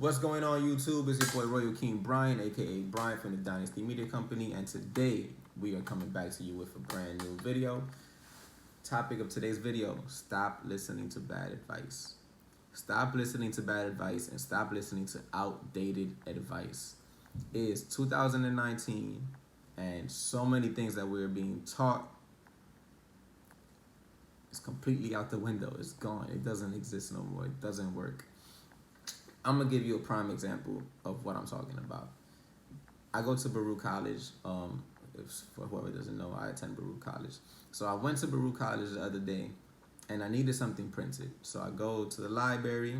What's going on YouTube? It's your boy RoyalKingBrian, aka Brian from the Dynasty Media Company, and today we are coming back to you with a brand new video. Topic of today's video: stop listening to bad advice. Stop listening to bad advice and stop listening to outdated advice. It is 2019 and so many things that we're being taught is completely out the window. It's gone. It doesn't exist no more. It doesn't work. I'm gonna give you a prime example of what I'm talking about. I go to Baruch College. For whoever doesn't know, I attend Baruch College. So I went to Baruch College the other day, and I needed something printed. So I go to the library,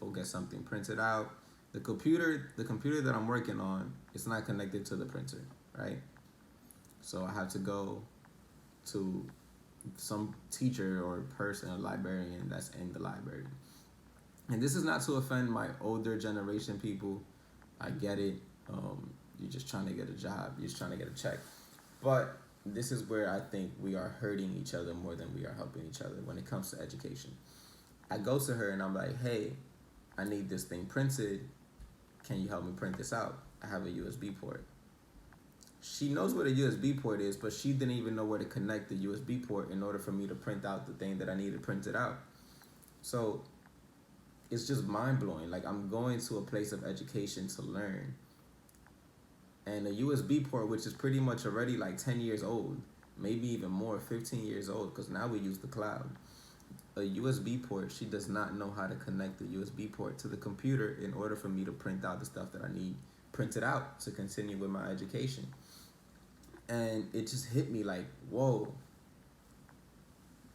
go get something printed out. The computer that I'm working on, it's not connected to the printer, right? So I have to go to some teacher or person, a librarian that's in the library. And this is not to offend my older generation people. I get it. You're just trying to get a job. You're just trying to get a check. But this is where I think we are hurting each other more than we are helping each other when it comes to education. I go to her and I'm like, hey, I need this thing printed. Can you help me print this out? I have a USB port. She knows what a USB port is, but she didn't even know where to connect the USB port in order for me to print out the thing that I needed printed out. So it's just mind-blowing. Like, I'm going to a place of education to learn, and a USB port, which is pretty much already like 10 years old, maybe even more, 15 years old, because now we use the cloud. A USB port, she does not know how to connect the USB port to the computer in order for me to print out the stuff that I need printed out to continue with my education. And it just hit me like, whoa,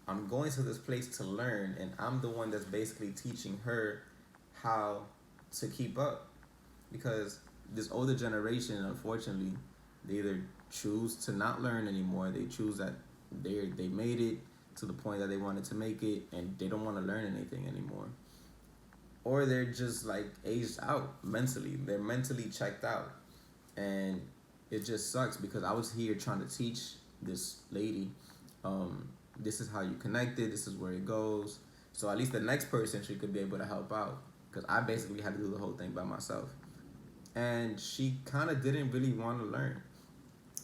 I'm going to this place to learn, and I'm the one that's basically teaching her how to keep up. Because this older generation, unfortunately, they either choose to not learn anymore, they choose that they made it to the point that they wanted to make it, and they don't want to learn anything anymore. Or they're just like aged out mentally. They're mentally checked out. And it just sucks because I was here trying to teach this lady, this is how you connect it, this is where it goes. So at least the next person, she could be able to help out, because I basically had to do the whole thing by myself. And she kind of didn't really want to learn.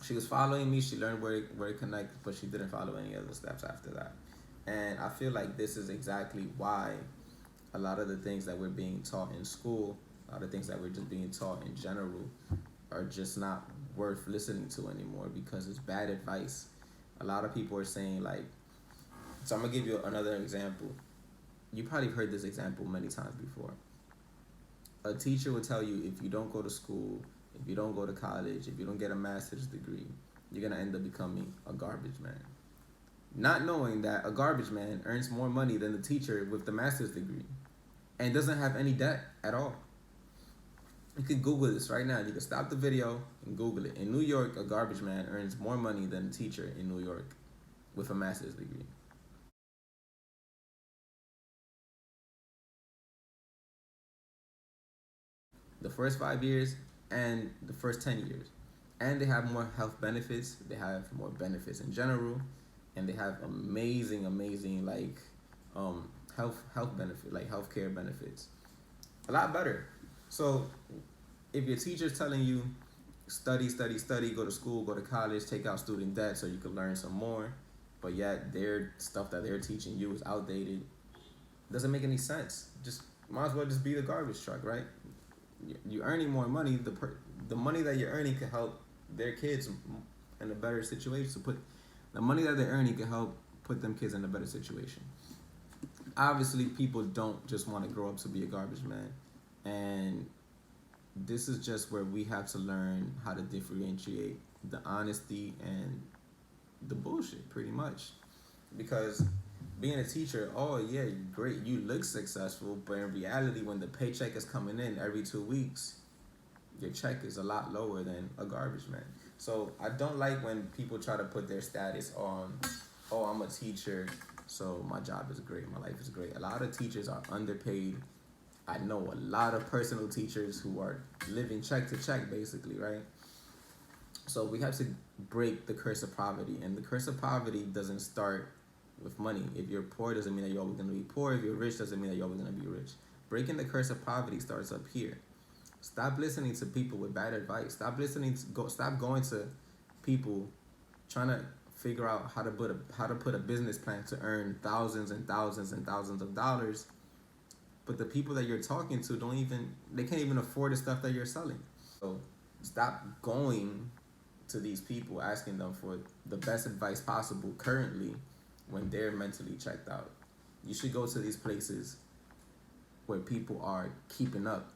She was following me, she learned where it connects, but she didn't follow any other steps after that. And I feel like this is exactly why a lot of the things that we're being taught in school, a lot of things that we're just being taught in general, are just not worth listening to anymore, because it's bad advice. A lot of people are saying, like, so I'm gonna give you another example. You probably heard this example many times before. A teacher will tell you, if you don't go to school, if you don't go to college, if you don't get a master's degree, you're gonna end up becoming a garbage man. Not knowing that a garbage man earns more money than the teacher with the master's degree and doesn't have any debt at all. You can Google this right now. You can stop the video and Google it. In New York, a garbage man earns more money than a teacher in New York with a master's degree. The first 5 years and the first 10 years. And they have more health benefits. They have more benefits in general. And they have amazing like health benefit, like healthcare benefits. A lot better. So if your teacher's telling you study, go to school, go to college, take out student debt so you can learn some more, but yet their stuff that they're teaching you is outdated, doesn't make any sense. Just might as well just be the garbage truck, right? You're earning more money. The money that you're earning could help their kids in a better situation. So the money that they're earning could help put them kids in a better situation. Obviously, people don't just want to grow up to be a garbage man, and this is just where we have to learn how to differentiate the honesty and the bullshit, pretty much. Because being a teacher, oh yeah, great, you look successful, but in reality, when the paycheck is coming in every 2 weeks, your check is a lot lower than a garbage man. So I don't like when people try to put their status on, oh, I'm a teacher, so my job is great, my life is great. A lot of teachers are underpaid. I know a lot of personal teachers who are living check to check, basically, right? So we have to break the curse of poverty, and the curse of poverty doesn't start with money. If you're poor, doesn't mean that you're always going to be poor. If you're rich, doesn't mean that you're always going to be rich. Breaking the curse of poverty starts up here. Stop listening to people with bad advice. Stop going to people trying to figure out how to put a business plan to earn thousands and thousands and thousands of dollars. But the people that you're talking to they can't even afford the stuff that you're selling. So stop going to these people asking them for the best advice possible currently when they're mentally checked out. You should go to these places where people are keeping up,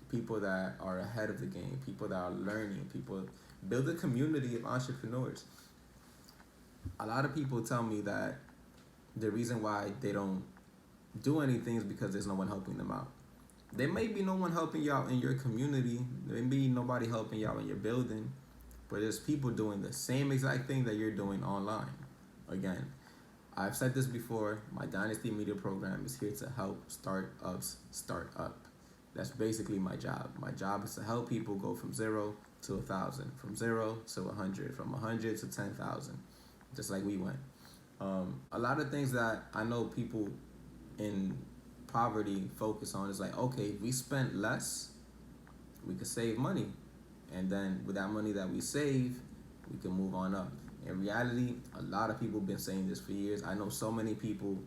people that are ahead of the game, people that are learning, people build a community of entrepreneurs. A lot of people tell me that the reason why they don't do anything is because there's no one helping them out. There may be no one helping you out in your community. There may be nobody helping you out in your building, but there's people doing the same exact thing that you're doing online. Again, I've said this before, my Dynasty Media program is here to help startups start up. That's basically my job. My job is to help people go from 0 to 1,000, from 0 to 100, from 100 to 10,000, just like we went. A lot of things that I know people in poverty focus on is like, okay, if we spent less, we could save money. And then with that money that we save, we can move on up. In reality, a lot of people have been saying this for years. I know so many people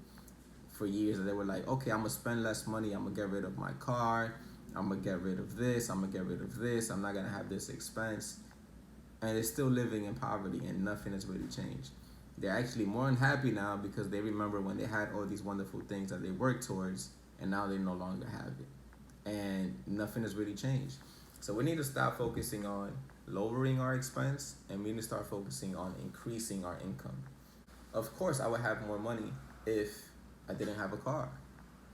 for years that they were like, okay, I'm going to spend less money. I'm going to get rid of my car. I'm going to get rid of this. I'm going to get rid of this. I'm not going to have this expense. And they're still living in poverty and nothing has really changed. They're actually more unhappy now because they remember when they had all these wonderful things that they worked towards and now they no longer have it. And nothing has really changed. So we need to stop focusing on lowering our expense and we need to start focusing on increasing our income. Of course, I would have more money if I didn't have a car.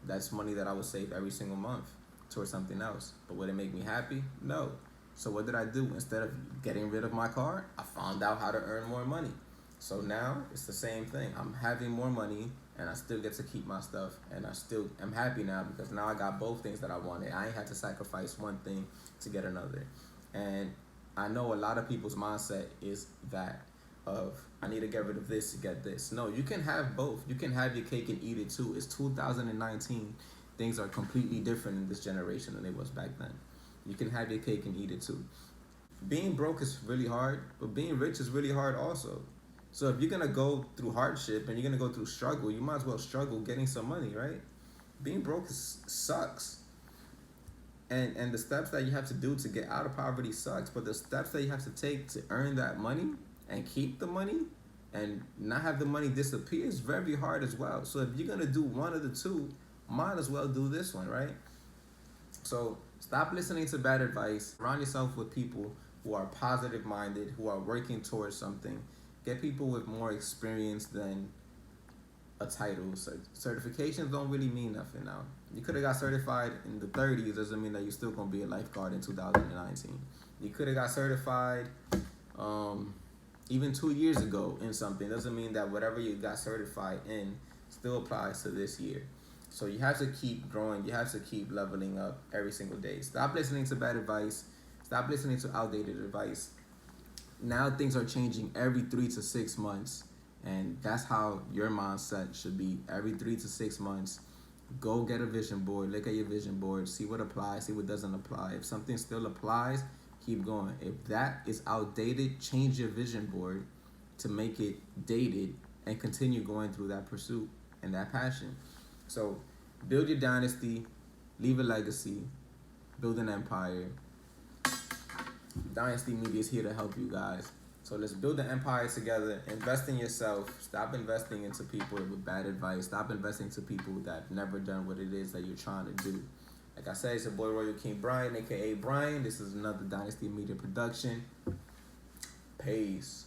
That's money that I would save every single month towards something else. But would it make me happy? No. So what did I do? Instead of getting rid of my car, I found out how to earn more money. So now it's the same thing. I'm having more money and I still get to keep my stuff and I'm happy now because now I got both things that I wanted. I ain't had to sacrifice one thing to get another. And I know a lot of people's mindset is that of I need to get rid of this to get this. No, you can have both. You can have your cake and eat it too. It's 2019. Things are completely different in this generation than it was back then. You can have your cake and eat it too. Being broke is really hard, but being rich is really hard also. So if you're going to go through hardship and you're going to go through struggle, you might as well struggle getting some money, right? Being broke sucks. And the steps that you have to do to get out of poverty sucks, but the steps that you have to take to earn that money and keep the money and not have the money disappear is very hard as well. So if you're going to do one of the two, might as well do this one, right? So stop listening to bad advice. Surround yourself with people who are positive minded, who are working towards something. Get people with more experience than a title. Certifications don't really mean nothing now. You could have got certified in the 30s, doesn't mean that you're still going to be a lifeguard in 2019. You could have got certified even 2 years ago in something. Doesn't mean that whatever you got certified in still applies to this year. So you have to keep growing. You have to keep leveling up every single day. Stop listening to bad advice. Stop listening to outdated advice. Now things are changing every 3 to 6 months. And that's how your mindset should be. Every 3 to 6 months, go get a vision board. Look at your vision board. See what applies. See what doesn't apply. If something still applies, keep going. If that is outdated, change your vision board to make it dated and continue going through that pursuit and that passion. So build your dynasty, leave a legacy, build an empire. Dynasty Media is here to help you guys. So let's build an empire together. Invest in yourself. Stop investing into people with bad advice. Stop investing into people that have never done what it is that you're trying to do. Like I said, it's your boy RoyalKingBrian, aka Brian. This is another Dynasty Media production. Peace.